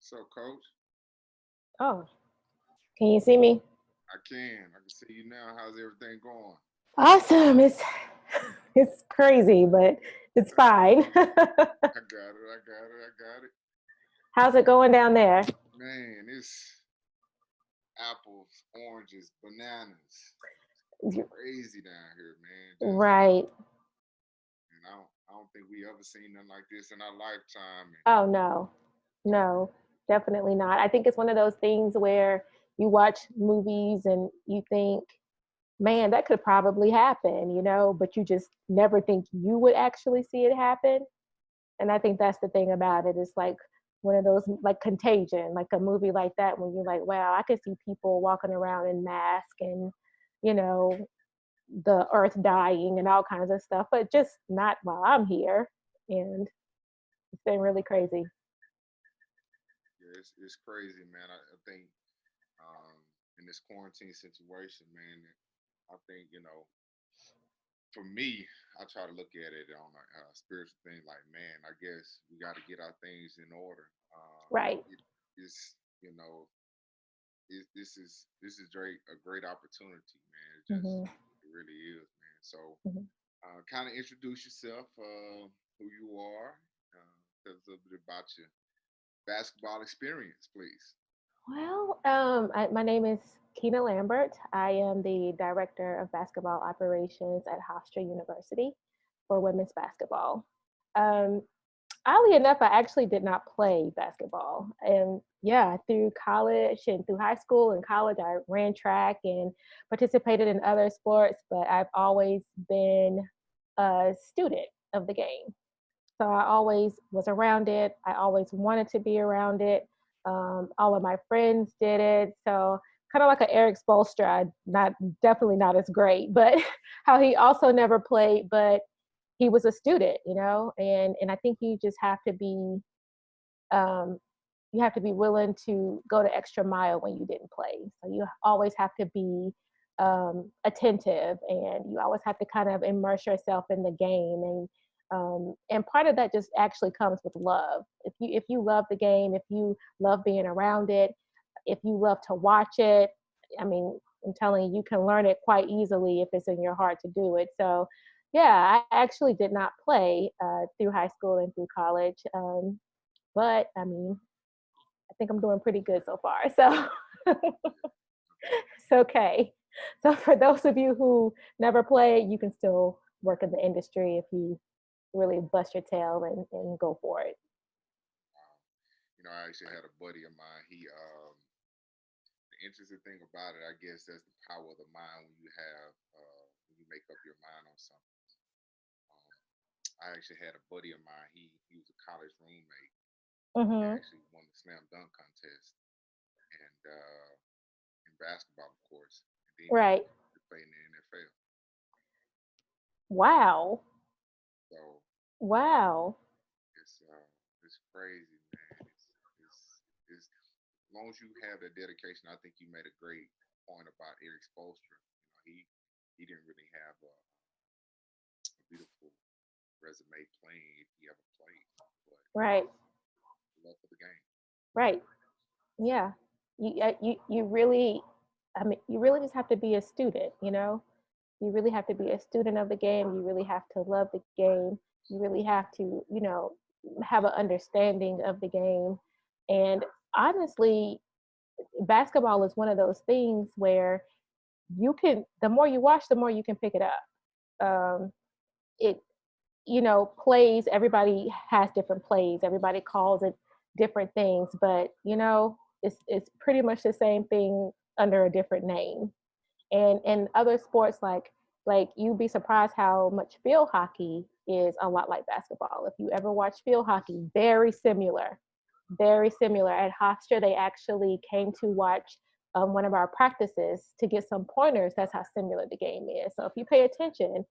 So, Coach, Oh, can you see me? I can see you now. How's everything going? Awesome. It's crazy, but it's fine. I got it. I got it. I got it. How's it going down there? Man, it's apples, oranges, bananas. It's crazy down here, man. Just Right. and I don't think we ever seen nothing like this in our lifetime. And Oh no. No, definitely not. I think it's one of those things where you watch movies and you think, man, that could probably happen, but you just never think you would actually see it happen. And I think that's the thing about it. It's like one of those, like Contagion, like a movie like that, when you're like, wow, I could see people walking around in masks and, you know, the earth dying and all kinds of stuff, but just not while I'm here. And it's been really crazy. yeah, it's crazy, man. I think um, in this quarantine situation, man, I think for me, I try to look at it on a spiritual thing. Like, man, I guess we got to get our things in order. Right. It's you know, this is a great opportunity, man. Hmm. It really is, man. So, Hmm. kind of introduce yourself, who you are, tell us a little bit about your basketball experience, please. My name is Keena Lambert. I am the director of basketball operations at Hofstra University for women's basketball. Um, Oddly enough, I actually did not play basketball. And yeah, through college and through high school and college, I ran track and participated in other sports, but I've always been a student of the game. So I always was around it. I always wanted to be around it. All of my friends did it. So kind of like an Eric Spoelstra, not definitely not as great, but how he also never played, but he was a student, and I think um, you have to be willing to go the extra mile when you didn't play. So you always have to be attentive, and you always have to kind of immerse yourself in the game, and part of that just actually comes with love. If you love the game, if you love being around it, if you love to watch it, I mean, I'm telling you, you can learn it quite easily if it's in your heart to do it. So yeah, I actually did not play through high school and through college, but I mean, I think I'm doing pretty good so far. So Yeah. Okay. it's okay. So for those of you who never played, you can still work in the industry if you really bust your tail and go for it. Wow. I actually had a buddy of mine. The interesting thing about it, I guess, that's the power of the mind when you make up your mind on something. Um, I actually had a buddy of mine. He was a college roommate. He Hmm. actually won the slam dunk contest and in basketball, of course. And then he went Right. to play in the NFL. Wow. So Wow. it's uh, it's crazy, man. It's as long as you have that dedication. I think you made a great point about Eric Spoelstra. He didn't really have a beautiful resume playing if he ever played, but Right. love for the game. Right. Yeah. You really, I mean, you really just have to be a student, You really have to be a student of the game. You really have to love the game. You really have to, have an understanding of the game. And honestly, basketball is one of those things where the more you watch, the more you can pick it up. It, plays, everybody has different plays. Everybody calls it different things, but, it's pretty much the same thing under a different name. And in other sports, like you'd be surprised how much field hockey is a lot like basketball. If you ever watch field hockey, very similar, very similar. At Hofstra, they actually came to watch one of our practices to get some pointers. That's how similar the game is. So if you pay attention,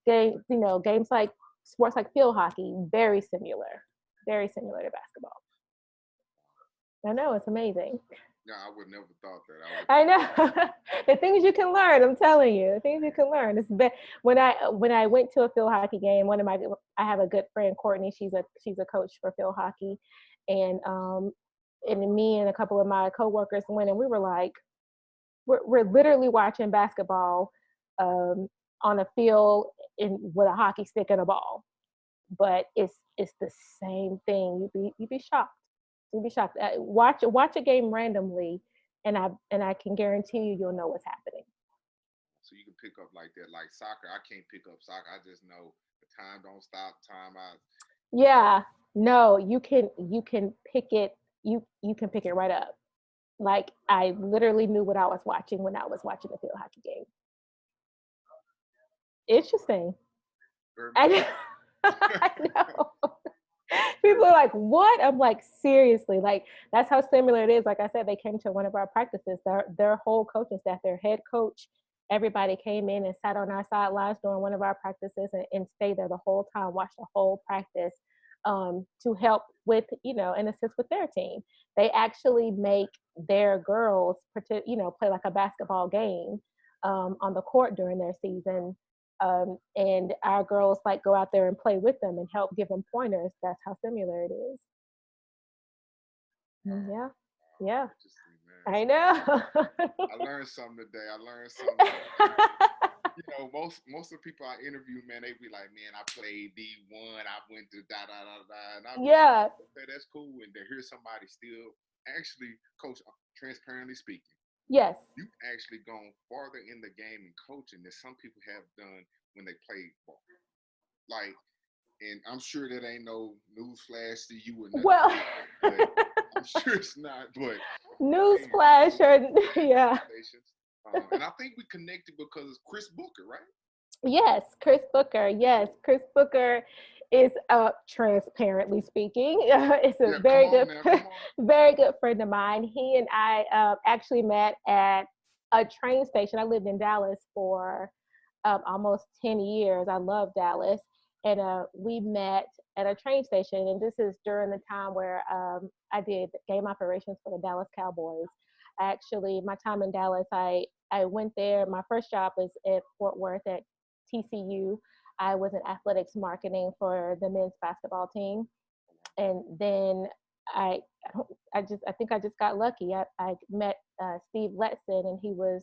games like sports like field hockey, very similar to basketball. I know, it's amazing. No, I would never thought that. I would I have know. The things you can learn, I'm telling you, the things you can learn. When I went to a field hockey game, I have a good friend, Courtney. She's a coach for field hockey, and and me and a couple of my coworkers went, and we were like, we're literally watching basketball um, on a field with a hockey stick and a ball, but it's the same thing. You'd be shocked. You'd be shocked. Watch a game randomly, and I can guarantee you'll know what's happening. So you can pick up like that. Like soccer, I can't pick up soccer. I just know the time don't stop, time out. Yeah, no, you can pick it. You can pick it right up. Like I literally knew what I was watching when I was watching a field hockey game. Interesting. Very I much. know. I know. People are like, "What?" I'm like, seriously, like that's how similar it is. Like I said, they came to one of our practices. Their whole coaching staff, their head coach, everybody came in and sat on our sidelines during one of our practices and stayed there the whole time, watched the whole practice to help with, and assist with their team. They actually make their girls, play like a basketball game on the court during their season, and our girls like go out there and play with them and help give them pointers. That's how similar it is. Yeah, yeah, Interesting, man. I know. I learned something today. I learned something. Most of the people I interview, man, they be like, man, I played D1, I went to da da da da, and I be like, Yeah, okay, that's cool. And to hear somebody still actually, coach, transparently speaking, yes, you actually gone farther in the game and coaching than some people have done when they played ball. Like, and I'm sure that ain't no news flash to you or nothing well, like that, but I'm sure it's not. But hey, newsflash, or yeah. congratulations. And I think we connected because it's Chris Booker, right? Yes, Chris Booker. Yes, Chris Booker is transparently speaking, is a Yeah, come very on good, now, come on. very good friend of mine. He and I actually met at a train station. I lived in Dallas for almost 10 years. I love Dallas, and we met at a train station. And this is during the time where I did game operations for the Dallas Cowboys. My time in Dallas, I went there. My first job was at Fort Worth at TCU. I was in athletics marketing for the men's basketball team, and then I I think I just got lucky. I met Steve Letson, and he was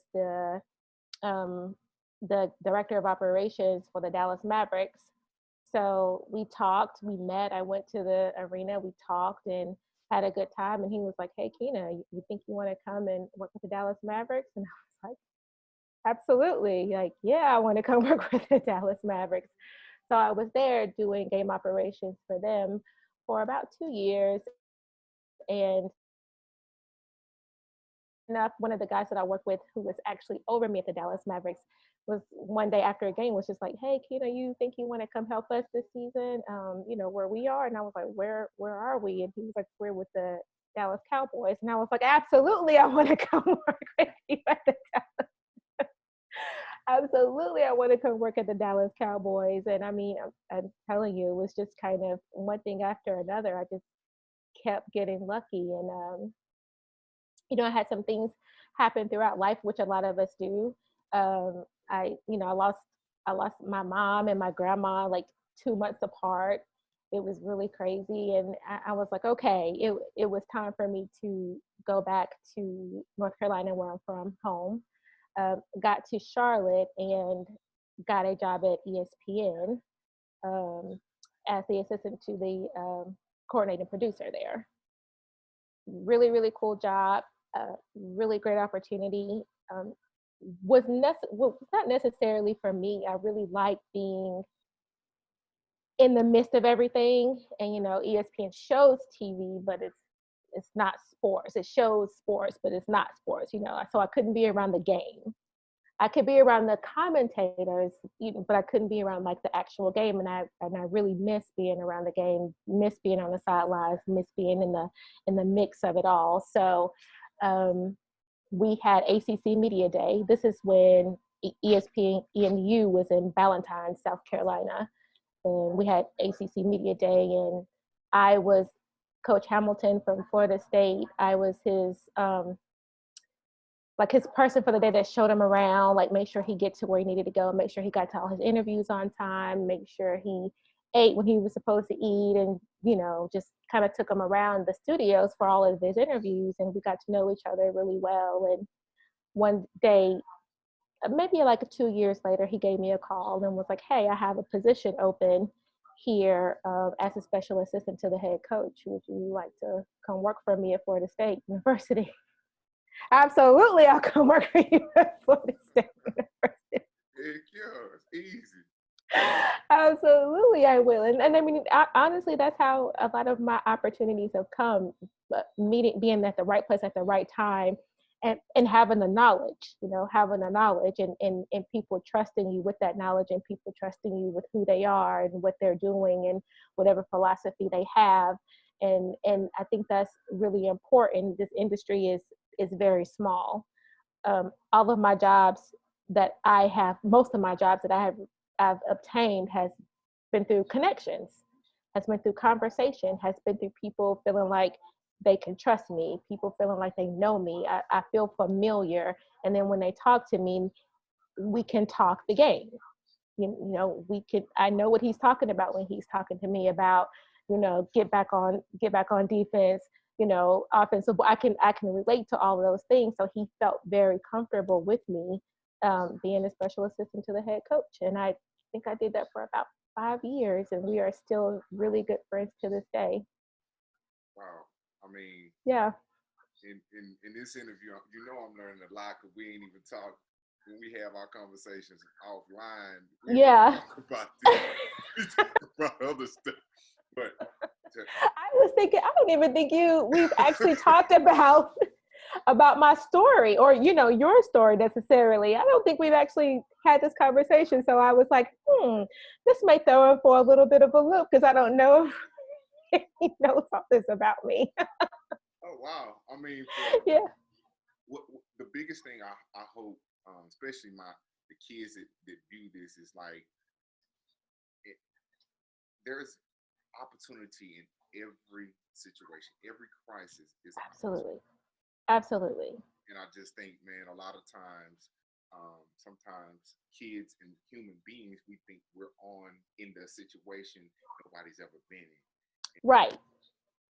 um, the director of operations for the Dallas Mavericks. So we talked, we met. I went to the arena, we talked, and had a good time. And he was like, "Hey, Keena, you think you want to come and work with the Dallas Mavericks?" And I was like, absolutely. Like, yeah, I want to come work with the Dallas Mavericks. So I was there doing game operations for them for about 2 years. And enough, one of the guys that I work with who was actually over me at the Dallas Mavericks was one day after a game was just like, "Hey, Keena, you think you want to come help us this season? Where we are?" And I was like, "Where are we?" And he was like, "We're with the Dallas Cowboys." And I was like, "Absolutely, I want to come work with you at the Absolutely, I want to come work at the Dallas Cowboys." And I mean, I'm telling you, it was just kind of one thing after another. I just kept getting lucky, and I had some things happen throughout life, which a lot of us do. I lost my mom and my grandma like 2 months apart. It was really crazy, and I was like, okay, it was time for me to go back to North Carolina, where I'm from, home. Got to Charlotte and got a job at ESPN um, as the assistant to the coordinating producer there. Really, really cool job, really great opportunity. Um, was not necessarily for me. I really like being in the midst of everything, and ESPN shows TV, but it's not sports. It shows sports, but it's not sports. So I couldn't be around the game. I could be around the commentators, but I couldn't be around like the actual game. And I really miss being around the game, miss being on the sidelines, miss being in the mix of it all. So we had ACC Media Day. This is when ESPN EMU was in Ballantyne, South Carolina, and we had ACC Media Day, and I was Coach Hamilton from Florida State. I was his person for the day that showed him around, like make sure he get to where he needed to go, make sure he got to all his interviews on time, make sure he ate when he was supposed to eat, and just kind of took him around the studios for all of his interviews, and we got to know each other really well. And one day, maybe like 2 years later, he gave me a call and was like, "Hey, I have a position open here as a special assistant to the head coach. Would you like to come work for me at Florida State University?" Absolutely, I'll come work for you at Florida State University. Heck yeah, it's easy. Absolutely, I will. And I mean, honestly, that's how a lot of my opportunities have come. But meeting, being at the right place at the right time, and having the knowledge, having the knowledge, and people trusting you with that knowledge, and people trusting you with who they are and what they're doing and whatever philosophy they have. And I think that's really important. This industry is very small. All of my jobs that I have, most of my jobs that I've obtained has been through connections, has been through conversation, has been through people feeling like they can trust me, people feeling like they know me. I feel familiar. And then when they talk to me, we can talk the game. I know what he's talking about when he's talking to me about, get back on defense, offensive. I can relate to all of those things. So he felt very comfortable with me being a special assistant to the head coach. And I think I did that for about 5 years, and we are still really good friends to this day. Wow. I mean, Yeah. in this interview, I'm learning a lot because we ain't even talk when we have our conversations offline. We Yeah. talk about this. We talk about other stuff. But I was thinking, I don't even think we've actually talked about my story, or your story necessarily. I don't think we've actually had this conversation. So I was like, this may throw him for a little bit of a loop, because I don't know if he knows all this about me. oh wow! I mean, Yeah. the biggest thing I hope, especially the kids that view this, is like there's opportunity in every situation. Every crisis is Absolutely. Absolutely. and I just think, man, a lot of times, sometimes kids and human beings, we think we're in the situation nobody's ever been in. Right.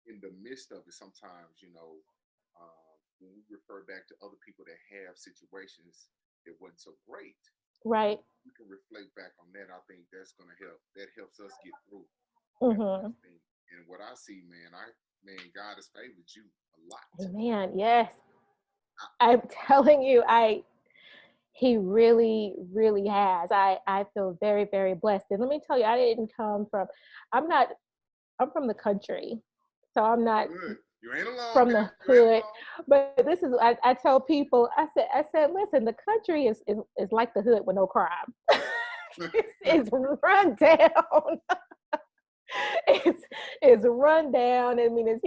In the midst of it, sometimes, when we refer back to other people that have situations that wasn't so great, Right. we can reflect back on that. I think that's going to help. That helps us get through. Mm-hmm. And what I see, man, God has favored you a lot. Man, yes. I'm telling you, he really, really has. I feel very, very blessed. And let me tell you, I'm from the country. So I'm not Good. You ain't alone. from the hood. But this is, I tell people, I said, listen, the country is like the hood with no crime. It's run down. It's run down. I mean, it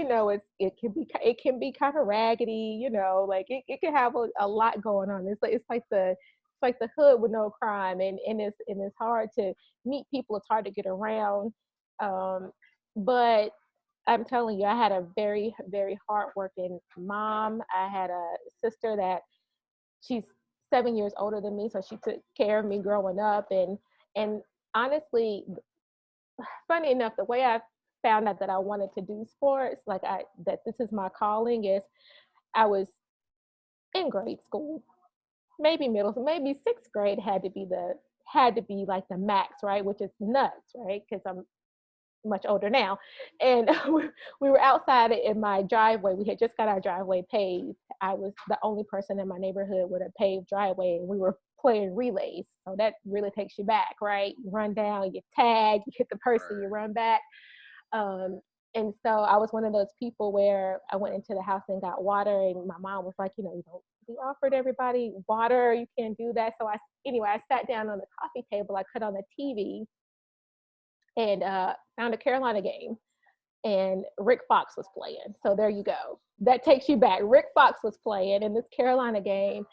can be kind of raggedy, like it can have a lot going on. It's like the hood with no crime, and it's hard to meet people. It's hard to get around. But I'm telling you, I had a very, very hardworking mom. I had a sister that she's 7 years older than me, so she took care of me growing up. And honestly, funny enough, the way I found out that I wanted to do sports, that this is my calling, is I was in grade school, maybe middle, maybe sixth grade had to be like the max, right? Which is nuts, right? Because I'm much older now. And we were outside in my driveway. We had just got our driveway paved. I was the only person in my neighborhood with a paved driveway, and we were playing relays. So that really takes you back, right? You run down, you tag, you hit the person, you run back. And so I was one of those people where I went into the house and got water, and my mom was like, we offered everybody water, you can't do that. So I sat down on the coffee table, I cut on the TV, and found a Carolina game, and Rick Fox was playing. So there you go. That takes you back. Rick Fox was playing in this Carolina game,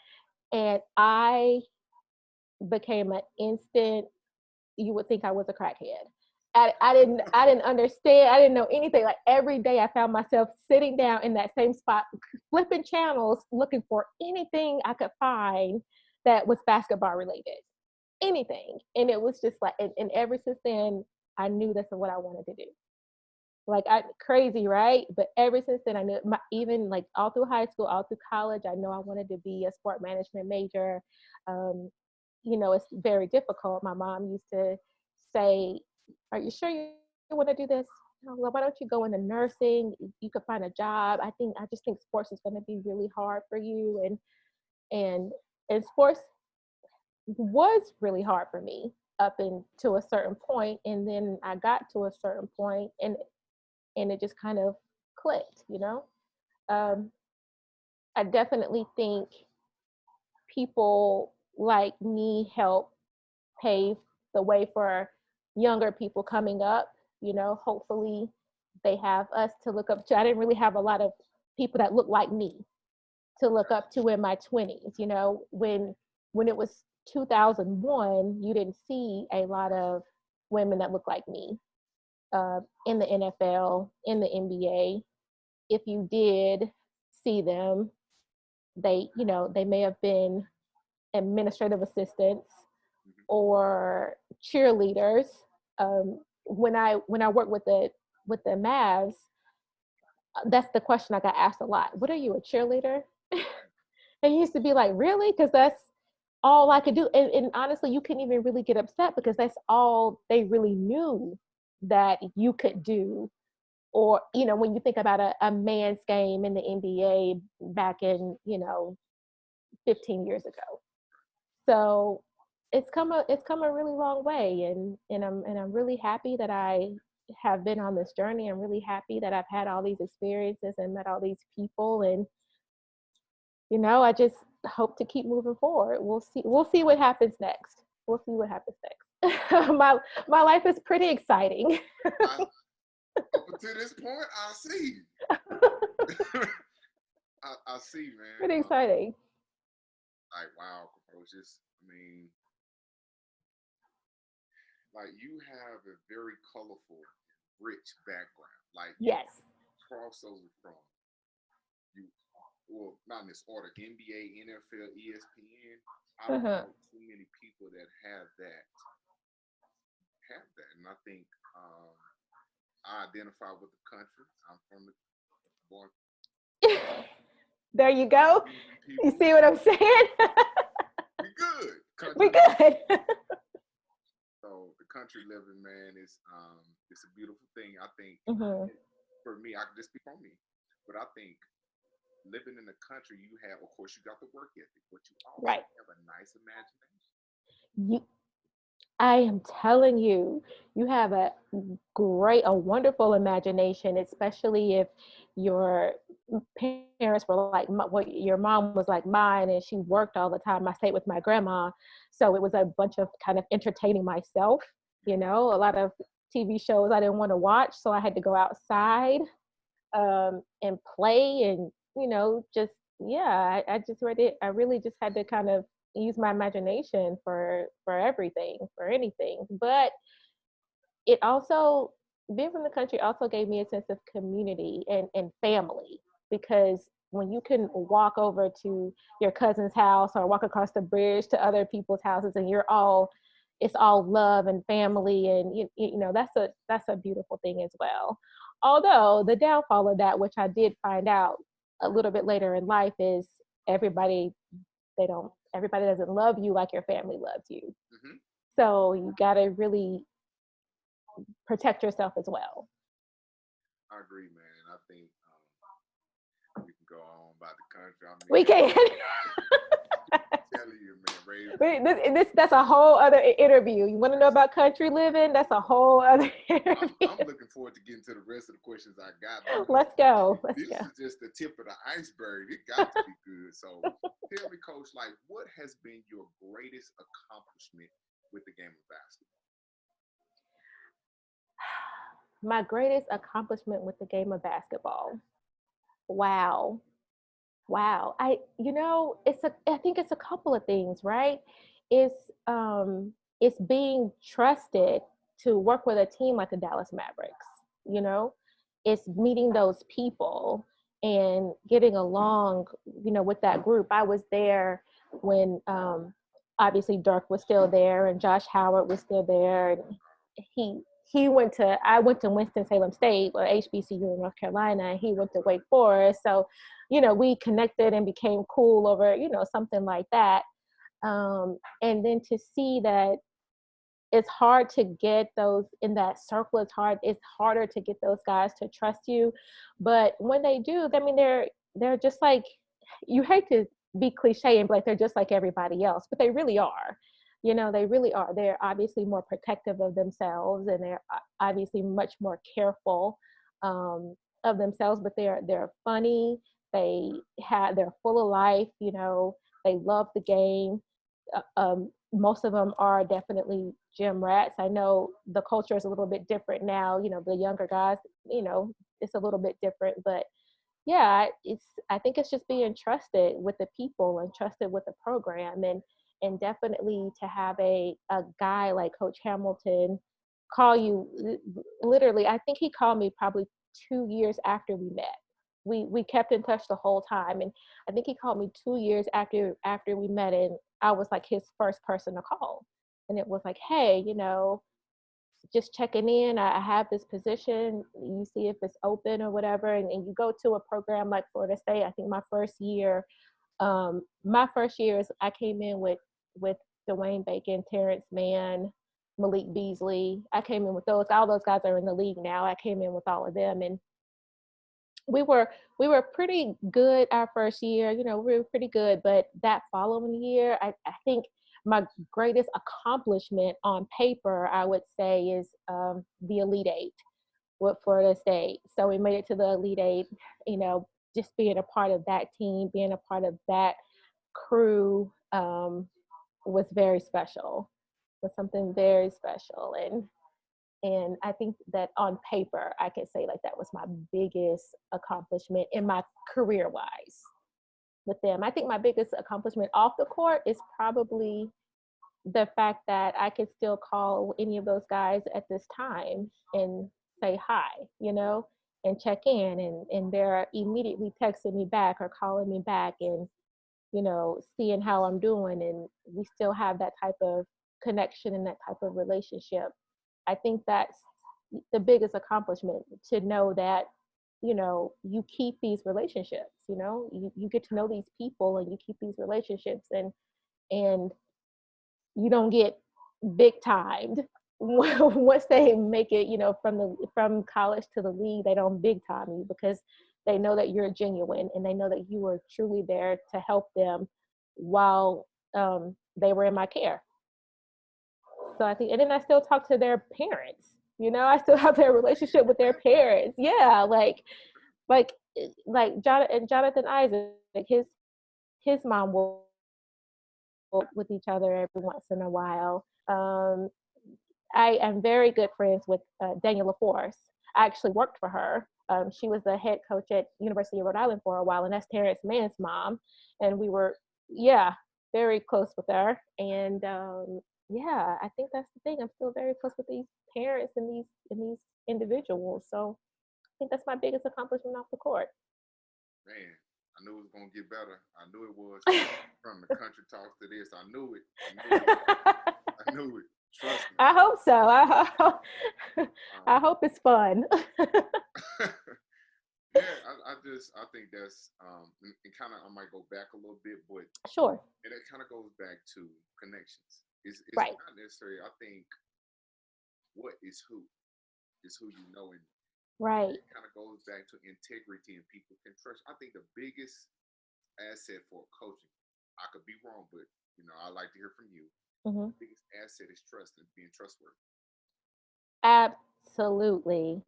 and I became an instant, you would think I was a crackhead. I didn't understand. I didn't know anything. Like every day I found myself sitting down in that same spot, flipping channels, looking for anything I could find that was basketball related. Anything. And it was just like, and ever since then, I knew that's what I wanted to do. Like crazy, right? But ever since then, I knew even like all through high school, all through college, I know I wanted to be a sport management major. Um, it's very difficult. My mom used to say, "Are you sure you want to do this? Well, why don't you go into nursing? You could find a job. I just think sports is going to be really hard for you." And and sports was really hard for me up into a certain point, and then I got to a certain point, and it just kind of clicked. Um, I definitely think people like me help pave the way for younger people coming up. Hopefully they have us to look up to. I didn't really have a lot of people that look like me to look up to in my 20s. When it was 2001, you didn't see a lot of women that looked like me in the NFL, in the NBA. If you did see them, they may have been administrative assistants or cheerleaders. When I worked with the Mavs, that's the question I got asked a lot. What are you, a cheerleader? And he used to be like, really? Because that's all I could do. And honestly, you couldn't even really get upset because that's all they really knew that you could do. Or, when you think about a man's game in the NBA back in, 15 years ago. So it's come a really long way, and I'm really happy that I have been on this journey. I'm really happy that I've had all these experiences and met all these people, and I just hope to keep moving forward. We'll see what happens next. We'll see what happens next. My life is pretty exciting. Up until this point, I see. I see, man. Pretty exciting. Like, wow, coaches. Like, you have a very colorful, rich background. Like, yes, crossover from you, well, not in this order: NBA, NFL, ESPN. I don't know too many people that have that. And I think I identify with the country. I'm from the born. There you go. You see what I'm saying? We good. We good. So the country living, man, is it's a beautiful thing. I think for me, I can just speak on me, but I think living in the country, you have, of course, you got the work ethic, but you also have a nice imagination. I am telling you, you have a wonderful imagination, especially if your parents were like, your mom was like mine, and she worked all the time. I stayed with my grandma, so it was a bunch of kind of entertaining myself. A lot of TV shows I didn't want to watch, so I had to go outside and play, and just I just read it. I really just had to kind of use my imagination for everything, for anything. But it also, being from the country also gave me a sense of community and family, because when you can walk over to your cousin's house or walk across the bridge to other people's houses, and it's all love and family, and that's a beautiful thing as well. Although the downfall of that, which I did find out a little bit later in life, is everybody doesn't love you like your family loves you. So you got to really protect yourself as well. I agree, man. I think we can go on about the country. We can. Telling you, man, that's a whole other interview. You want to know about country living? That's a whole other interview. I'm looking forward to getting to the rest of the questions I got. Let's go. This is just the tip of the iceberg. It got to be good. So tell me, Coach, like, what has been your greatest accomplishment with the game of basketball? My greatest accomplishment with the game of basketball. Wow. I think it's a couple of things, right? It's being trusted to work with a team like the Dallas Mavericks. It's meeting those people and getting along, with that group. I was there when obviously Dirk was still there and Josh Howard was still there, and I went to Winston-Salem State or HBCU in North Carolina, and he went to Wake Forest. So, we connected and became cool over, something like that. And then to see that it's hard to get those in that circle. It's harder to get those guys to trust you. But when they do, I mean, they're just like, you hate to be cliche and be like, they're just like everybody else, but they really are. They really are. They're obviously more protective of themselves, and they're obviously much more careful of themselves, but they're funny. They're full of life, they love the game. Most of them are definitely gym rats. I know the culture is a little bit different now. The younger guys, it's a little bit different, but yeah, I think it's just being trusted with the people and trusted with the program, and definitely to have a guy like Coach Hamilton call you literally. I think he called me probably 2 years after we met. We kept in touch the whole time, and I think he called me 2 years after we met, and I was like his first person to call, and it was like, hey, just checking in. I have this position. You see if it's open or whatever, and you go to a program like Florida State. I think my first year is I came in with Dwayne Bacon, Terrence Mann, Malik Beasley. I came in with those. All those guys are in the league now. I came in with all of them, and we were pretty good our first year. We were pretty good, but that following year, I think my greatest accomplishment on paper, I would say, is the Elite Eight with Florida State. So we made it to the Elite Eight. Just being a part of that team, being a part of that crew was very special. Was something very special, and I think that on paper, I can say like that was my biggest accomplishment in my career-wise with them. I think my biggest accomplishment off the court is probably the fact that I could still call any of those guys at this time and say hi, and check in, and they're immediately texting me back or calling me back, and seeing how I'm doing, and we still have that type of connection and that type of relationship. I think that's the biggest accomplishment, to know that, you keep these relationships, you get to know these people and you keep these relationships, and you don't get big timed. Once they make it, from college to the league, they don't big time you, because they know that you're genuine, and they know that you were truly there to help them while they were in my care. So I think, and then I still talk to their parents. I still have their relationship with their parents. Yeah, like Jonathan Isaac, his mom will with each other every once in a while. I am very good friends with Daniela Force. I actually worked for her. She was the head coach at University of Rhode Island for a while, and that's Terrence Mann's mom. And we were, yeah, very close with her. And yeah, I think that's the thing. I'm still very close with these parents and these individuals. So I think that's my biggest accomplishment off the court. Man, I knew it was gonna get better. I knew it was. From the country talks to this, I knew it. I knew it. Trust me. I hope so. I hope it's fun. Yeah, I think that's and kind of, I might go back a little bit, but sure. And it kind of goes back to connections. It's right. Not necessarily. I think what is who you know, and right. it kind of goes back to integrity and people can trust. I think the biggest asset for coaching, I could be wrong, but I like to hear from you. Mm-hmm. The biggest asset is trust and being trustworthy. Absolutely.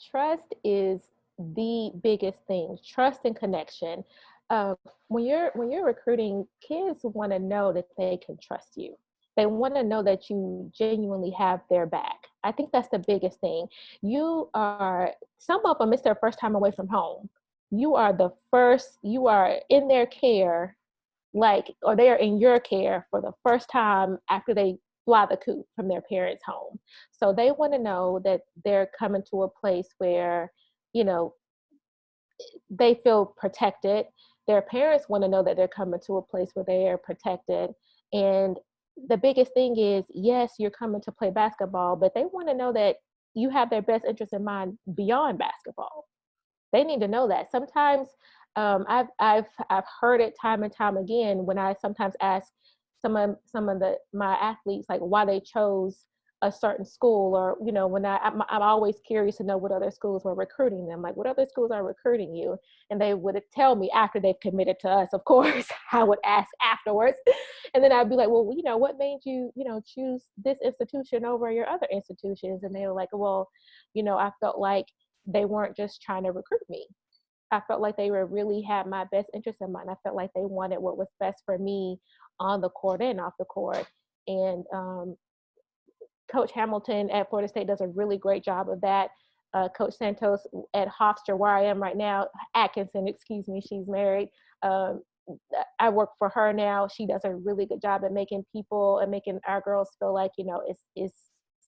Trust is the biggest thing. Trust and connection. When you're recruiting, kids want to know that they can trust you. They want to know that you genuinely have their back. I think that's the biggest thing. Some of them, it's their first time away from home. You are in their care, or they are in your care for the first time after they fly the coop from their parents' home. So they want to know that they're coming to a place where, they feel protected. Their parents want to know that they're coming to a place where they are protected. And the biggest thing is, yes, you're coming to play basketball, but they want to know that you have their best interest in mind beyond basketball. They need to know that. Sometimes I've heard it time and time again when I sometimes ask some of the my athletes like why they chose a certain school, or when I'm always curious to know what other schools were recruiting them, like what other schools are recruiting you, and they would tell me after they've committed to us. Of course, I would ask afterwards, and then I'd be like, well, what made you choose this institution over your other institutions? And they were like, well, I felt like they weren't just trying to recruit me. I felt like they were really had my best interest in mind. I felt like they wanted what was best for me on the court and off the court. And Coach Hamilton at Florida State does a really great job of that. Coach Santos at Hofstra, where I am right now, Atkinson, excuse me, she's married. Um, I work for her now. She does a really good job at making people and making our girls feel like, it's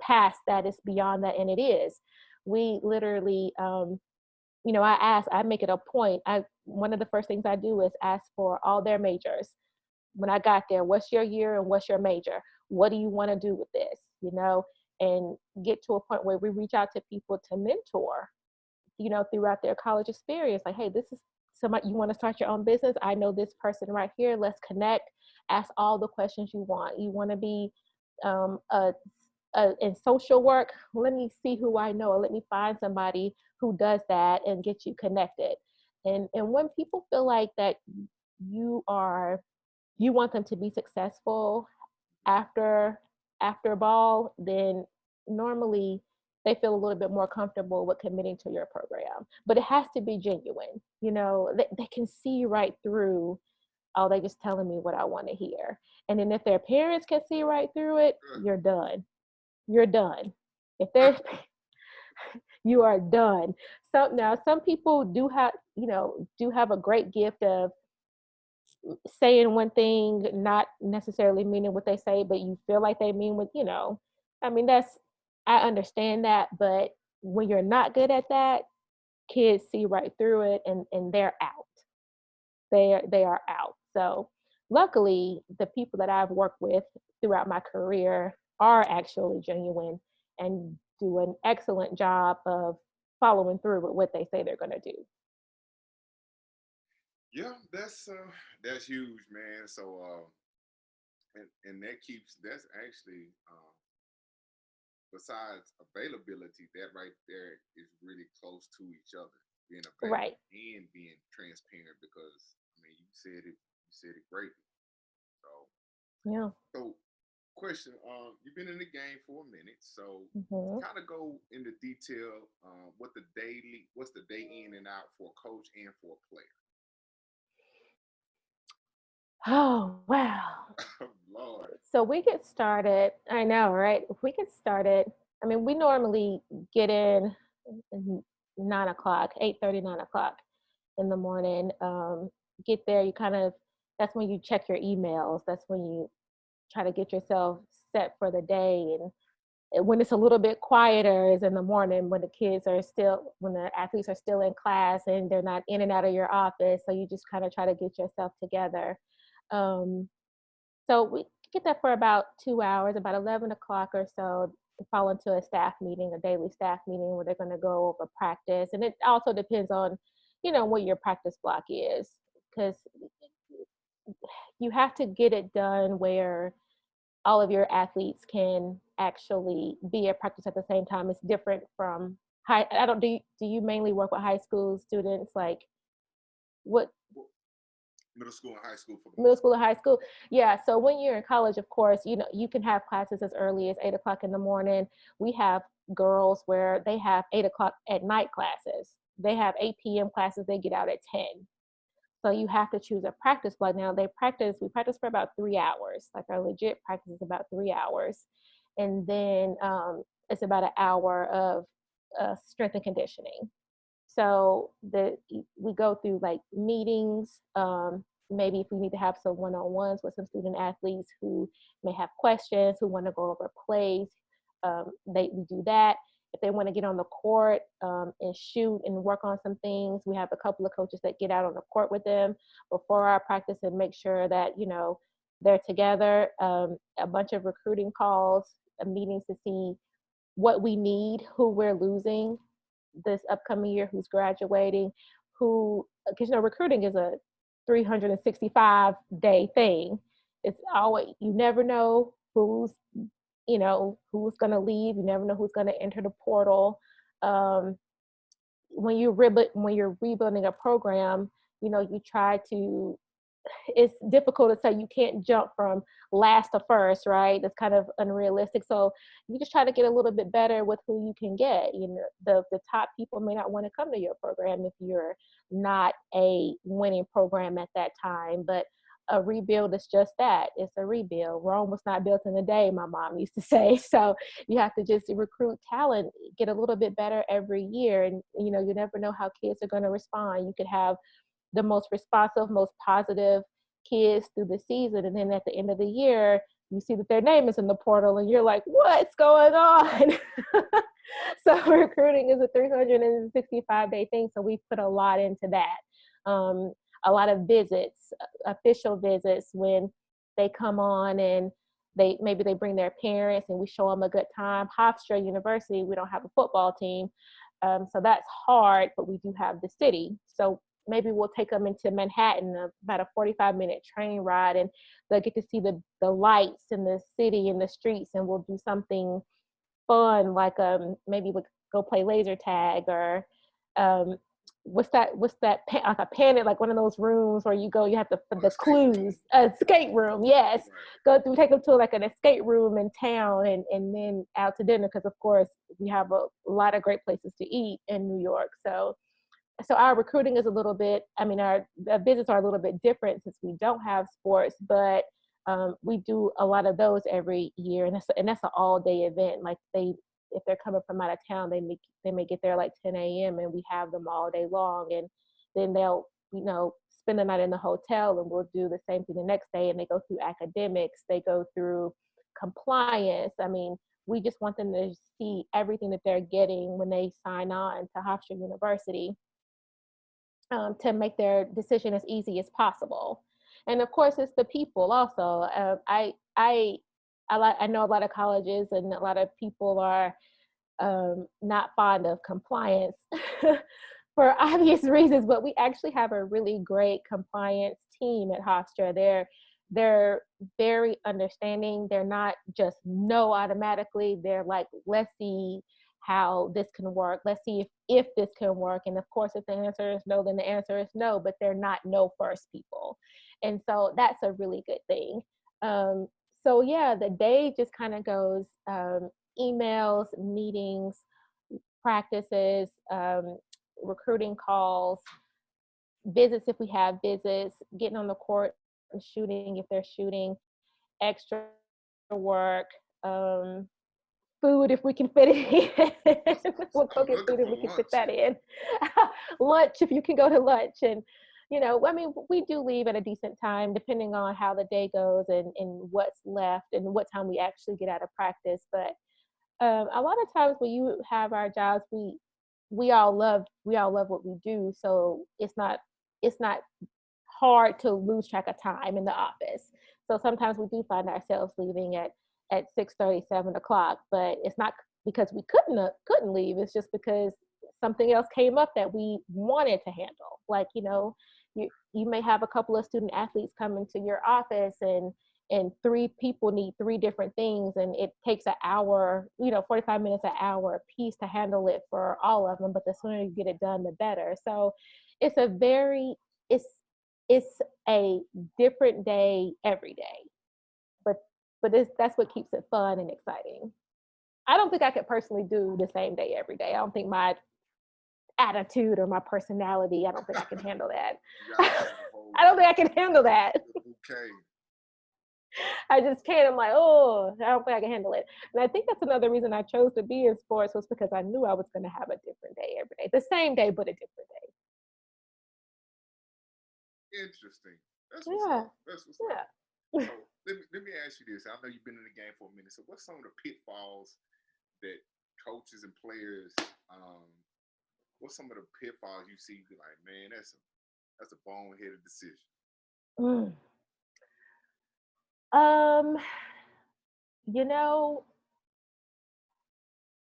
past that, it's beyond that, and it is. We literally, I make it a point. One of the first things I do is ask for all their majors. When I got there, what's your year and what's your major? What do you want to do with this? And get to a point where we reach out to people to mentor, throughout their college experience. Like, hey, this is somebody, you want to start your own business? I know this person right here. Let's connect. Ask all the questions you want. You want to be um, a, in social work? Let me see who I know. Let me find somebody who does that and get you connected. And when people feel like that you are you want them to be successful after ball, then normally they feel a little bit more comfortable with committing to your program. But it has to be genuine. They can see right through, oh, they just telling me what I want to hear. And then if their parents can see right through it, you're done. You're done. If they're you are done. Some people do have a great gift of saying one thing, not necessarily meaning what they say, but you feel like they mean I mean, I understand that, but when you're not good at that, kids see right through it, and they're out. They are out. So luckily, the people that I've worked with throughout my career are actually genuine and do an excellent job of following through with what they say they're going to do. Yeah, that's huge, man. So and that's actually besides availability, that right there is really close to each other, being Right. available and being transparent. Because I mean, you said it greatly. So Yeah. so question, you've been in the game for a minute, so Hmm. kind of go into detail what's the day in and out for a coach and for a player. Oh, wow. Oh, Lord. So we get started. I know, right? If we get started, I mean, we normally get in 9 o'clock, 8:30, 9 o'clock in the morning. Get there, that's when you check your emails. That's when you try to get yourself set for the day. And when it's a little bit quieter is in the morning when when the athletes are still in class and they're not in and out of your office. So you just kind of try to get yourself together. Um, so we get that for about 2 hours, about 11 o'clock or so, to fall into a staff meeting, a daily staff meeting where they're going to go over practice. And it also depends on, what your practice block is, because you have to get it done where all of your athletes can actually be at practice at the same time. It's different from high. I don't do you mainly work with high school students? Like what Well, middle school and high school for the middle most school part. and high school? Yeah. So when you're in college, of course, you can have classes as early as 8 o'clock in the morning. We have girls where they have 8 o'clock at night classes. They have 8 p.m. classes. They get out at 10. So you have to choose a practice block. Now we practice for about 3 hours. Like our legit practice is about 3 hours. And then it's about an hour of strength and conditioning. So we go through like meetings. Maybe if we need to have some one-on-ones with some student athletes who may have questions, who want to go over plays, we do that. If they want to get on the court and shoot and work on some things, we have a couple of coaches that get out on the court with them before our practice and make sure that they're together, a bunch of recruiting calls, meetings to see what we need, who we're losing this upcoming year, who's graduating, who, because recruiting is a 365-day thing. It's always, you never know who's going to leave. You never know who's going to enter the portal. Um, when you're rebuilding a program, you try to, it's difficult to say you can't jump from last to first, right? That's kind of unrealistic. So you just try to get a little bit better with who you can get. The top people may not want to come to your program if you're not a winning program at that time. But a rebuild is just that. It's a rebuild. Rome was not built in a day, my mom used to say. So you have to just recruit talent, get a little bit better every year. And you never know how kids are going to respond. You could have the most responsive, most positive kids through the season. And then at the end of the year, you see that their name is in the portal and you're like, what's going on? So recruiting is a 365-day thing. So we put a lot into that. A lot of visits, official visits, when they come on and maybe they bring their parents and we show them a good time. Hofstra University, we don't have a football team. So that's hard, but we do have the city. So maybe we'll take them into Manhattan, about a 45-minute train ride, and they'll get to see the lights in the city and the streets, and we'll do something fun, like maybe we'll go play laser tag, or what's that like a panic, like one of those rooms where you go, you have the clues, escape room, yes. Take them to like an escape room in town, and then out to dinner, because of course we have a lot of great places to eat in New York. So our recruiting is a little bit, our visits are a little bit different since we don't have sports, but we do a lot of those every year, and that's an all-day event. Like if they're coming from out of town, they may get there like 10 a.m. and we have them all day long, and then they'll spend the night in the hotel, and we'll do the same thing the next day. And they go through academics, they go through compliance. We just want them to see everything that they're getting when they sign on to Hofstra University, to make their decision as easy as possible. And of course, it's the people also. I know a lot of colleges and a lot of people are not fond of compliance for obvious reasons, but we actually have a really great compliance team at Hofstra. They're very understanding. They're not just no automatically. They're like, let's see how this can work. Let's see if this can work. And of course, if the answer is no, then the answer is no, but they're not no first people. And so that's a really good thing. So yeah, the day just kind of goes emails, meetings, practices, recruiting calls, visits if we have visits, getting on the court and shooting if they're shooting, extra work, food if we can fit it in. We'll go get food if we can fit that in. Lunch if you can go to lunch. And we do leave at a decent time depending on how the day goes and what's left and what time we actually get out of practice. But a lot of times when you have our jobs, we all love what we do, so it's not hard to lose track of time in the office. So sometimes we do find ourselves leaving at 6:30, 7 o'clock, but it's not because we couldn't leave. It's just because something else came up that we wanted to handle. Like, you may have a couple of student athletes come into your office, and three people need three different things, and it takes an hour, 45 minutes, an hour a piece to handle it for all of them. But the sooner you get it done, the better. So it's it's a different day every day, but that's what keeps it fun and exciting. I don't think I could personally do the same day every day. I don't think my attitude or my personality, I don't think I can handle that. I don't think I can handle that. Okay. I just can't. I'm like, oh, I don't think I can handle it. And I think that's another reason I chose to be in sports, was because I knew I was going to have a different day every day. The same day, but a different day. Interesting. That's what's up. That's what's up. So let me ask you this. I know you've been in the game for a minute. So what's some of the pitfalls that coaches and players, what's some of the pitfalls you see? You're like, man, that's a boneheaded decision. Um, you know,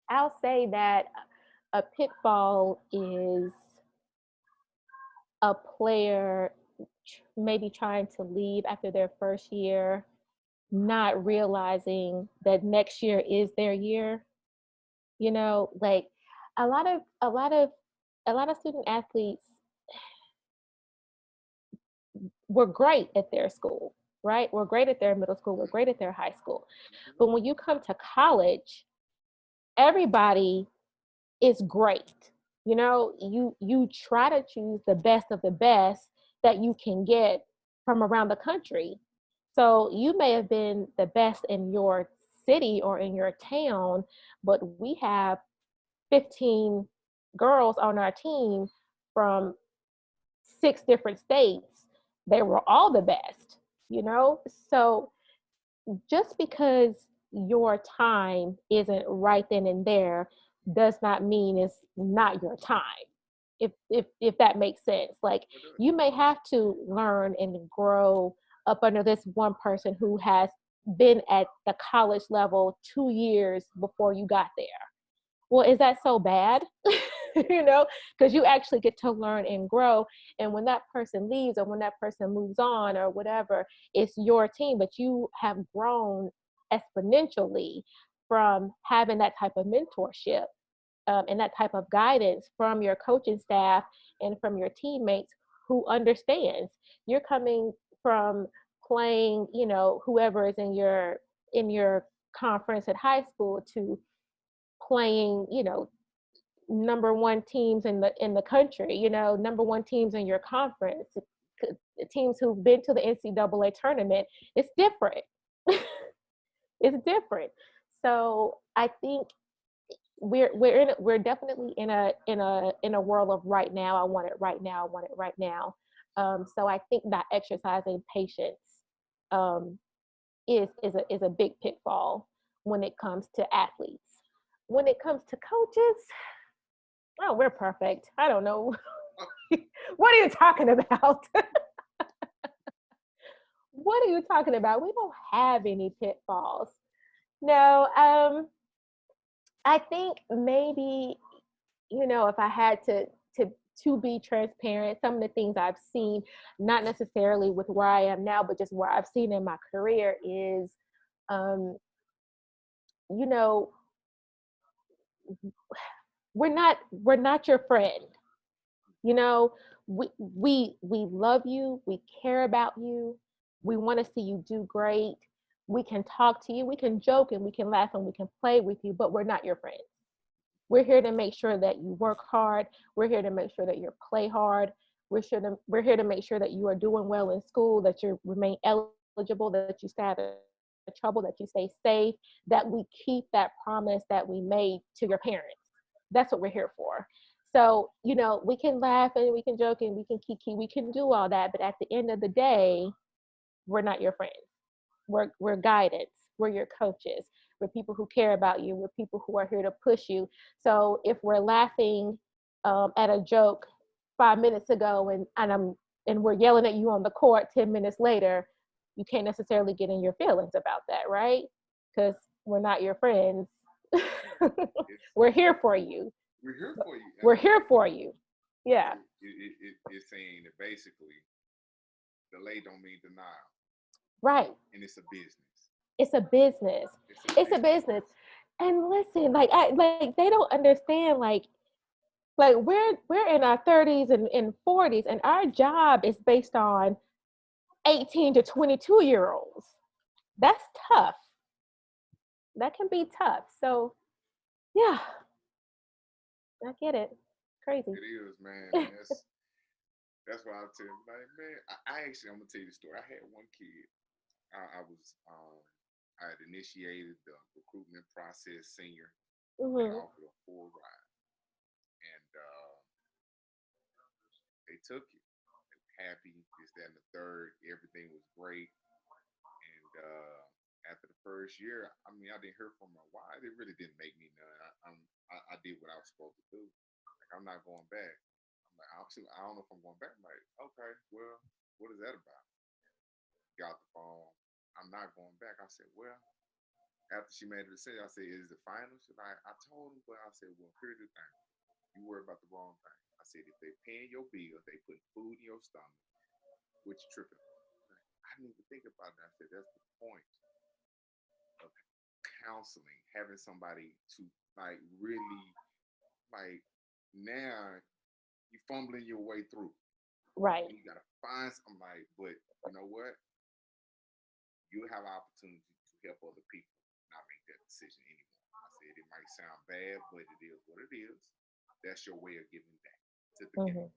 I'll say that a pitfall is a player maybe trying to leave after their first year, not realizing that next year is their year. Like a lot of a lot of a lot of student athletes were great at their school, right? We're great at their middle school, we're great at their high school. Mhm. But when you come to college, everybody is great. You try to choose the best of the best that you can get from around the country. So you may have been the best in your city or in your town, but we have 15 girls on our team from 6 different states. They were all the best, you know? So just because your time isn't right then and there does not mean it's not your time. If that makes sense. Like It does. you may have to learn and grow up under this one person who has been at the college level 2 years before you got there. Well, is that so bad? Because you actually get to learn and grow. And when that person leaves or when that person moves on or whatever, it's your team, but you have grown exponentially from having that type of mentorship and that type of guidance from your coaching staff and from your teammates who understands. You're coming from playing, whoever is in your conference at high school to playing, number one teams in the country, number one teams in your conference, teams who've been to the NCAA tournament. It's different. It's different. So I think we're definitely in a world of right now. I want it right now. I want it right now. So I think that exercising patience um, is a big pitfall when it comes to athletes. When it comes to coaches, oh, we're perfect. I don't know. What are you talking about? What are you talking about? We don't have any pitfalls. No, I think maybe, if I had to to be transparent, some of the things I've seen, not necessarily with where I am now, but just where I've seen in my career is, um, you know, we're not your friend. You know, we love you, we care about you, we want to see you do great. We can talk to you, we can joke and we can laugh and we can play with you, but we're not your friends. We're here to make sure that you work hard. We're here to make sure that you play hard. We're here to make sure that you are doing well in school, that you remain eligible, that you stay out of trouble, that you stay safe, that we keep that promise that we made to your parents. That's what we're here for. So, we can laugh and we can joke and we can kiki, we can do all that, but at the end of the day, we're not your friends. We're guidance. We're your coaches. We're people who care about you. We're people who are here to push you. So if we're laughing at a joke 5 minutes ago and we're yelling at you on the court 10 minutes later, you can't necessarily get in your feelings about that, right? Because we're not your friends. It's We're here for you. we're here for you. We're here for you. Yeah. It's saying that basically delay don't mean denial, Right. and it's a business. It's a business. It's a It's a business. business. And listen, like they don't understand like we're in our 30s and 40s and our job is based on 18 to 22-year-olds. That's tough. That can be tough. So, yeah, I get it. Crazy. It is, man, and that's why I tell you, like, man, I actually, I'm gonna tell you the story. I had one kid. I had initiated the recruitment process senior and Mhm. offered a full ride, and they took it. They were happy, this, that, and the third. Everything was great, and after the first year, I mean, I didn't hear from her why. It really didn't make me none. I did what I was supposed to do. Like, I'm not going back. I'm like, I don't know if I'm going back. I'm like, okay, well, what is that about? Got the phone. I'm I'm not going back. I said, well, after she made the decision, I said, is the final? She's like, I told him, but I said, well, here's the thing. You worry about the wrong thing. I said, if they paying your bill, they put food in your stomach, what you tripping on? I didn't even think about that. I said, that's the point of counseling, having somebody to like really like now you fumbling your way through. Right. You gotta find somebody, but you know what? You have an opportunity to help other people not make that decision anymore. I said it might sound bad, but it is what it is. That's your way of giving back to the game.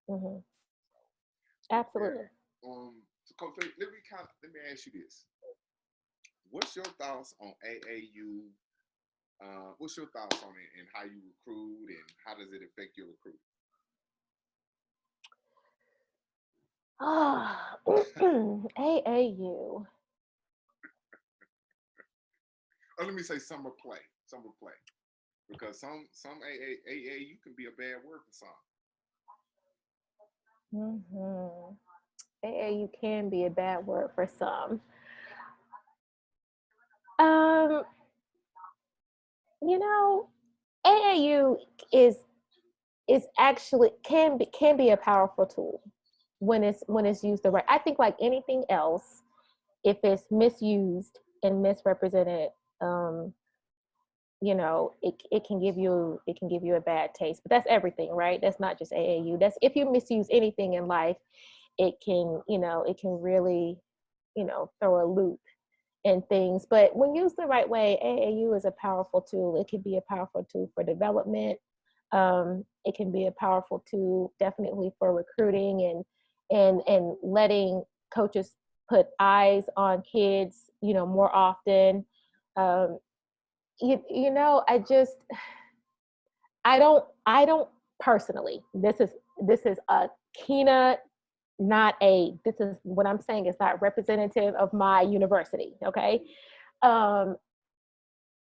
Hmm. Hmm. So yeah. Absolutely. So Coach, let me ask you this. What's your thoughts on AAU? What's your thoughts on it and how you recruit and how does it affect your recruiting? Ah, AAU. Or let me say summer play, because some AAU can be a bad word for some. Hmm. AAU can be a bad word for some. Um, you know, AAU is actually can be a powerful tool when it's used the right. I think like anything else, if it's misused and misrepresented, um, it can give you a bad taste. But that's everything, right? That's not just AAU. That's if you misuse anything in life, it can really, throw a loop and things. But when used the right way, AAU is a powerful tool. It can be a powerful tool for development. It can be a powerful tool definitely for recruiting and letting coaches put eyes on kids, more often. Um, I just I don't personally. This is a Kina, not a. This is what I'm saying is not representative of my university. Okay, um,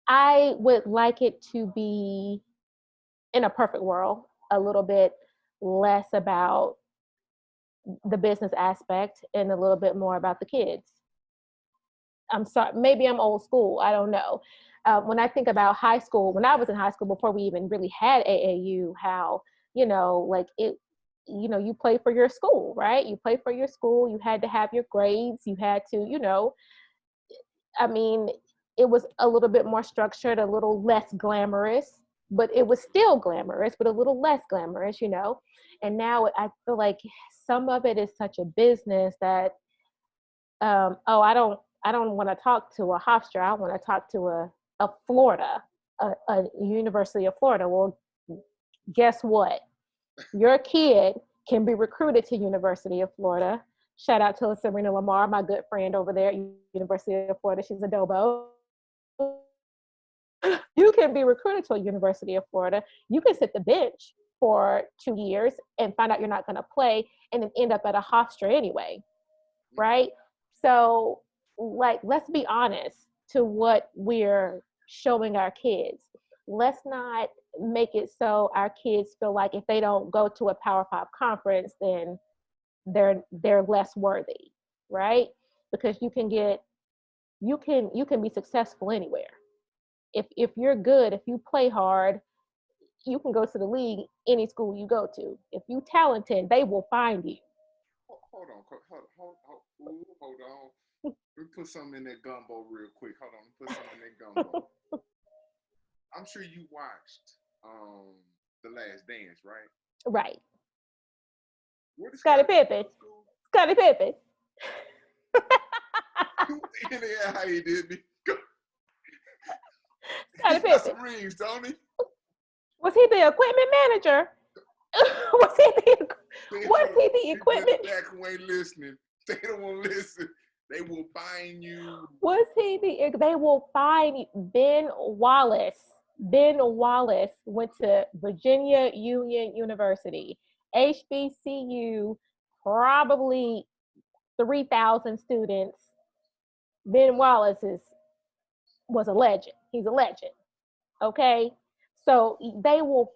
I would like it to be, in a perfect world, a little bit less about the business aspect and a little bit more about the kids. I'm sorry, maybe I'm old school. I don't know. When I think about high school, when I was in high school, before we even really had AAU, how, like it, you play for your school, right? You play for your school. You had to have your grades. You had to, I mean, it was a little bit more structured, a little less glamorous, but it was still glamorous, but a little less glamorous. And now I feel like some of it is such a business that, oh, I don't want to talk to a Hofstra. I want to talk to a Florida, a University of Florida. Well, guess what? Your kid can be recruited to University of Florida. Shout out to Serena Lamar, my good friend over there at University of Florida. She's a Dobo. You can be recruited to a University of Florida. You can sit the bench for 2 years and find out you're not going to play and then end up at a Hofstra anyway, right? So, like, let's be honest to what we're showing our kids. Let's not make it so our kids feel like if they don't go to a Power Five conference, then they're less worthy, right? Because you can be successful anywhere. If you're good, if you play hard, you can go to the league any school you go to. If you talented, they will find you. Hold on, hold on. Let me put something in that gumbo real quick. Hold on, put something in that gumbo. I'm sure you watched The Last Dance, right? Right. Where did Scottie Scottie Pippen go Pippen. to school? Scottie Pippen. Yeah, how he did me. He Scottie got Pippen. some rings, Tony. Was he the equipment manager? was he the was he the People in equipment? the back who ain't listening, they don't want to listen. They will find you. Was he the? They will find Ben Wallace. Ben Wallace went to Virginia Union University, HBCU, probably 3,000 students. Ben Wallace was a legend. He's a legend. Okay, so they will.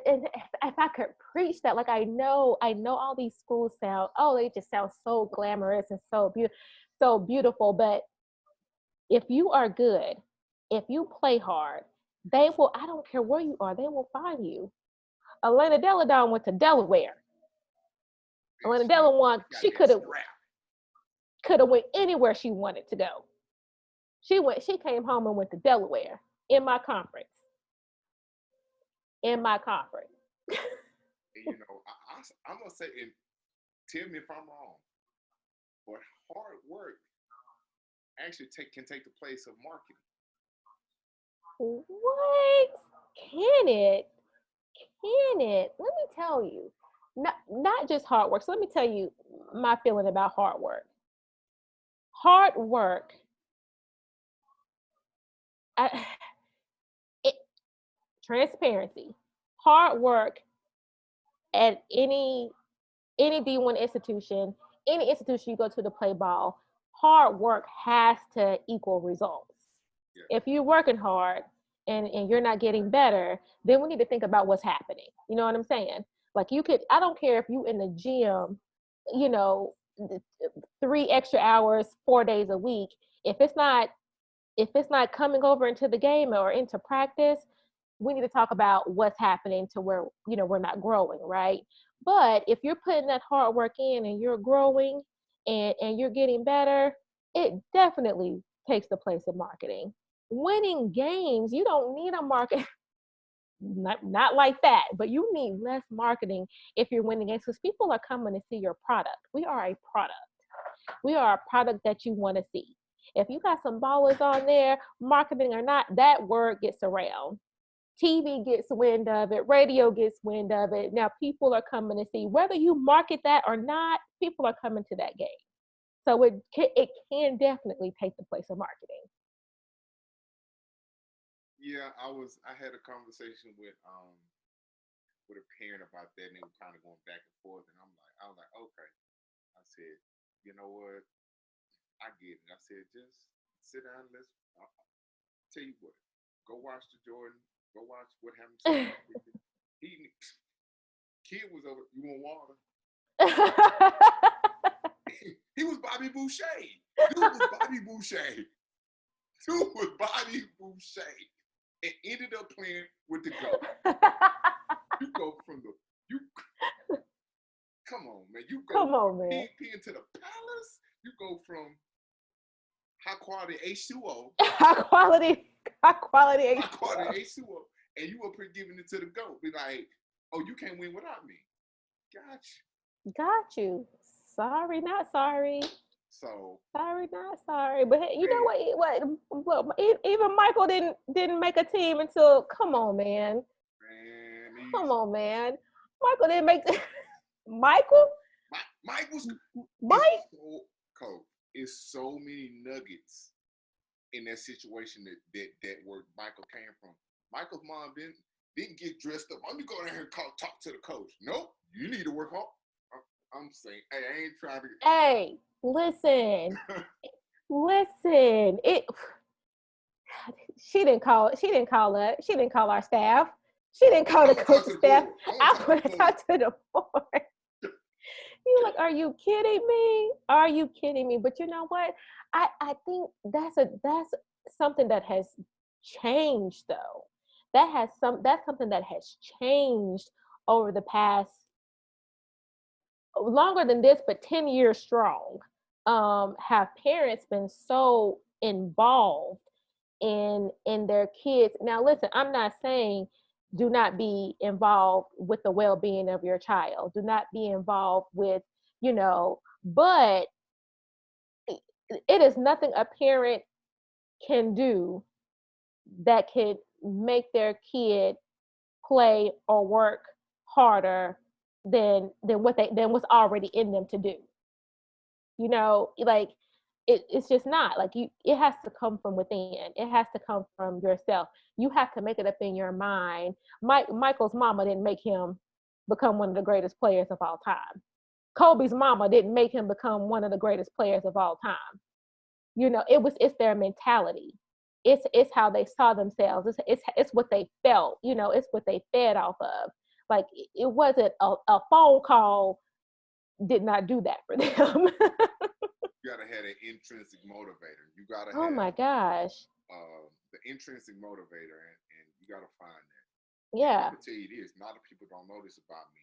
And if I could preach that, like I know all these schools sound, oh, they just sound so glamorous and so beautiful, but If you are good, if you play hard, they will, I don't care where you are, they will find you. Elena Deladon went to Delaware. And Elena she Deladon, got she that strap. could have went anywhere she wanted to go. She came home and went to Delaware in my conference. In my conference. And you know, I'm gonna say, and tell me if I'm wrong, but hard work actually can take the place of marketing. What? Can it? Can it? Let me tell you. Not just hard work. So let me tell you my feeling about hard work. Hard work, I, it, transparency. Hard work at any D1 institution, any institution you go to play ball, hard work has to equal results. Yeah. If you're working hard and you're not getting better, then we need to think about what's happening. You know what I'm saying? Like you could, I don't care if you in the gym, you know, 3 extra hours, 4 days a week. If it's not, if it's not coming over into the game or into practice, we need to talk about what's happening to where, you know, we're not growing, right? But if you're putting that hard work in and you're growing and you're getting better, it definitely takes the place of marketing. Winning games, you don't need a market, not like that, but you need less marketing if you're winning games because people are coming to see your product. We are a product. We are a product that you want to see. If you got some ballers on there, marketing or not, that word gets around. TV gets wind of it, radio gets wind of it. Now people are coming to see whether you market that or not. People are coming to that game, so it can definitely take the place of marketing. Yeah, I had a conversation with a parent about that, and they were kind of going back and forth, and I was like, okay. I said, you know what? I get it. I said, just sit down. Tell you what. Go watch the Jordan. Go watch what happened to him. He kid was over. You want water? He was Bobby Boucher. Dude was Bobby Boucher. Dude was Bobby Boucher, and ended up playing with the GOAT. You go from the you. Come on, man. You go Come on, from man. PNP to the Palace. You go from high quality H2O. High quality High quality H2O. And you up here giving it to the GOAT. Be like, oh, you can't win without me. Got you. Sorry, not sorry. So sorry, not sorry. But hey, you know what? Even Michael didn't make a team until. Come on, man. Come on, man. Michael didn't make. Michael. Mike. So, is so many nuggets in that situation that where Michael came from. Michael's mom didn't get dressed up. Let me go down here and talk to the coach. Nope, you need to work hard. I'm saying, hey, I ain't trying to. Hey, listen, listen. She didn't call us. She didn't call our staff. She didn't call the coaching staff. I want to talk to the board. You're like, are you kidding me? Are you kidding me? But you know what? I think that's something that has changed though. That's something that has changed over the past longer than this, but 10 years strong. Have parents been so involved in their kids? Now listen, I'm not saying do not be involved with the well-being of your child. Do not be involved with, but it is nothing a parent can do that could make their kid play or work harder than what's already in them to do. Like it's just not like it has to come from within. It has to come from yourself. You have to make it up in your mind. Michael's mama didn't make him become one of the greatest players of all time. Kobe's mama didn't make him become one of the greatest players of all time. It's their mentality. It's how they saw themselves. It's what they felt. It's what they fed off of. Like it wasn't a phone call did not do that for them. gotta have an intrinsic motivator. You gotta Oh have my gosh. the intrinsic motivator, and you gotta find that. And I'm Yeah. gonna tell you this: a lot of people don't know this about me.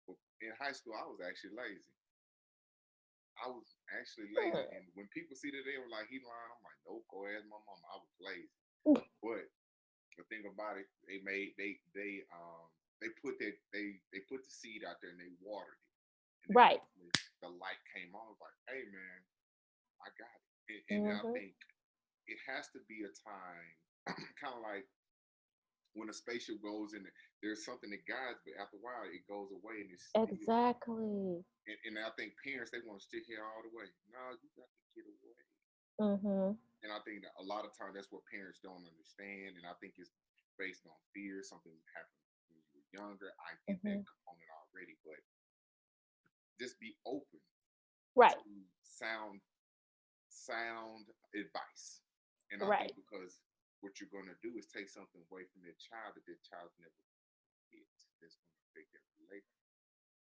But in high school, I was actually lazy. I was actually lazy, Hmm. and when people see that, they were like, "He lying." I'm like, "Nope, go ask my mama." I was lazy, but the thing about it, they put that they put the seed out there and they watered it, and Right. eventually the light came on. I was like, "Hey man, I got it." And I Hmm. think it has to be a time, kind of like when a spaceship goes in, there's something that guides, but after a while it goes away and it's still. Exactly. And I think parents, they want to stick here all the way. No, you got to get away. Hmm. And I think that a lot of times that's what parents don't understand. And I think it's based on fear. Something happened when you were younger. I get that Hmm. component already, but just be open Right. to sound advice. And I Right. think because what you're going to do is take something away from that child that child's never hit. That's going to affect their later.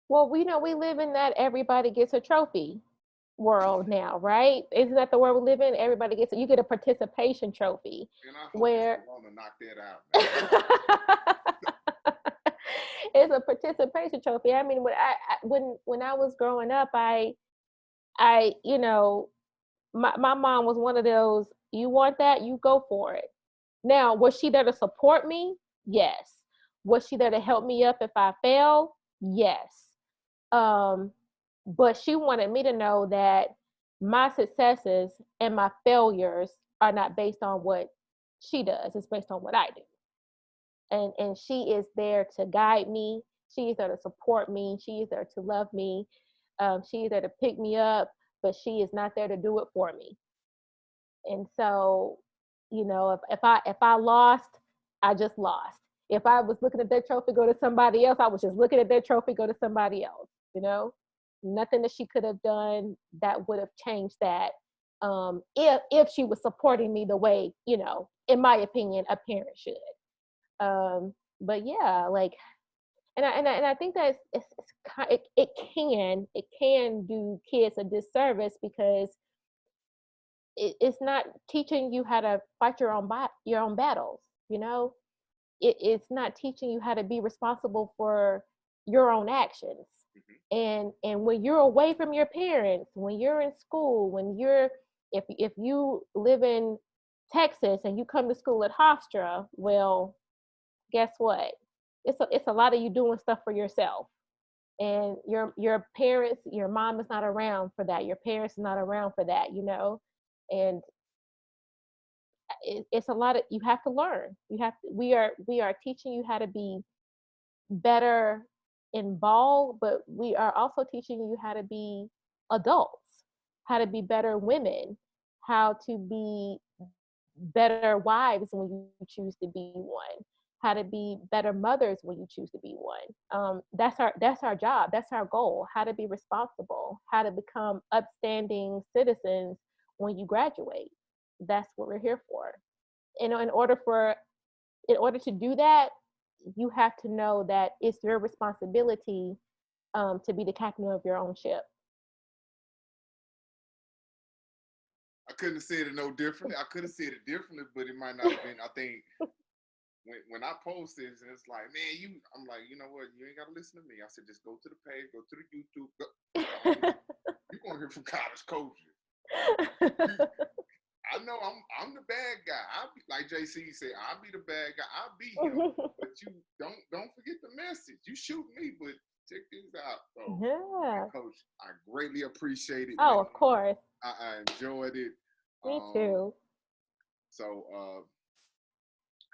Well, we know we live in that everybody gets a trophy world now, right? Isn't that the world we live in? Everybody gets you get a participation trophy And I hope this where corona knock that out, man. it's a participation trophy. I mean, when I was growing up, I my mom was one of those. You want that? You go for it. Now, was she there to support me? Yes. Was she there to help me up if I fail? Yes. Um, but she wanted me to know that my successes and my failures are not based on what she does, it's based on what I do. And she is there to guide me, she is there to support me, she is there to love me, she is there to pick me up, but she is not there to do it for me. And so, if I lost, I just lost. If I was looking at that trophy go to somebody else, I was just looking at that trophy go to somebody else. Nothing that she could have done that would have changed that. If she was supporting me the way, in my opinion, a parent should. But yeah, like, and I think that it can do kids a disservice because it's not teaching you how to fight your own battles. You know, it's not teaching you how to be responsible for your own actions. Mm-hmm. And when you're away from your parents, when you're in school, if you live in Texas and you come to school at Hofstra, well, guess what? It's a lot of you doing stuff for yourself, and your parents, your mom is not around for that. Your parents are not around for that. And it's a lot of you have to learn. We are teaching you how to be better involved, but we are also teaching you how to be adults, how to be better women, how to be better wives when you choose to be one, how to be better mothers when you choose to be one. That's our job, that's our goal, how to be responsible, how to become upstanding citizens when you graduate. That's what we're here for. In order to do that, you have to know that it's your responsibility, to be the captain of your own ship. I couldn't have said it no differently. I could have said it differently, but it might not have been. I think when I post this, and it's like, man, I'm like, you know what? You ain't gotta listen to me. I said, just go to the page, go to the YouTube. You're gonna hear from college coaches. I know I'm the bad guy. I'll be like JC said, I'll be the bad guy. I'll be him. But you don't forget the message. You shoot me, but check this out. So, Yeah. Coach, I greatly appreciate it, Oh, man. of course. I enjoyed it. Me Um, too. so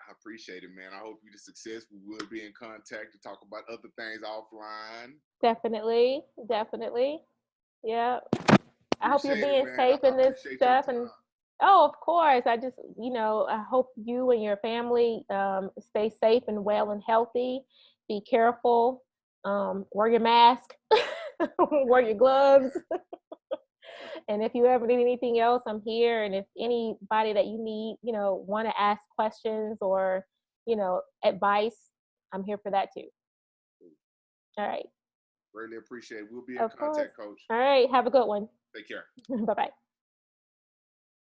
I appreciate it, man. I hope you're successful. We'll be in contact to talk about other things offline. Definitely. Definitely. Yeah. I hope you're Appreciate it, being man. safe I in this appreciate your stuff. And time. oh, of course. I hope you and your family, stay safe and well and healthy. Be careful. Wear your mask. Wear your gloves. And if you ever need anything else, I'm here. And if anybody that you need, want to ask questions or, advice, I'm here for that too. All right. Really appreciate it. We'll be in Of course. contact, Coach. All right. Have a good one. Take care. Bye bye.